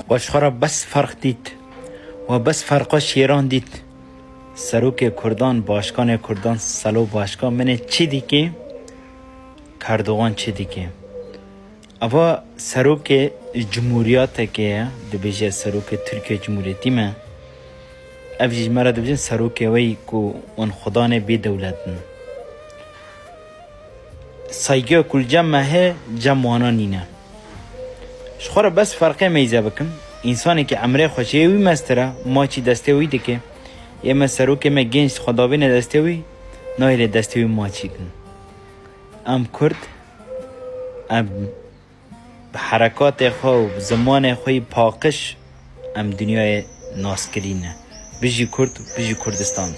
قشخرا بس فرق دید و بس فرقاش ایران دید. سروک کردان باشکان کردان سلو باشکان منه چی دی که کردوان چی دی که اوا سروک جمهوریات که دبیجه سروک ترکیه جمهوریتی من افجیج مرا دبیجن سروک وی که اون خدان بی دولتن سایگه کل جمعه جمعانا نینه شخورا بس فرقه میزه بکن انسانی که عمره خوشی وی مستره ما چی دسته وی دکه یه مسرو که من گنج خداوین دسته وی نایل دسته وی ما چی کن ام کرد ام حرکات خو زمان خوی پاکش ام دنیای ناس کرینه بجی کرد بجی کردستان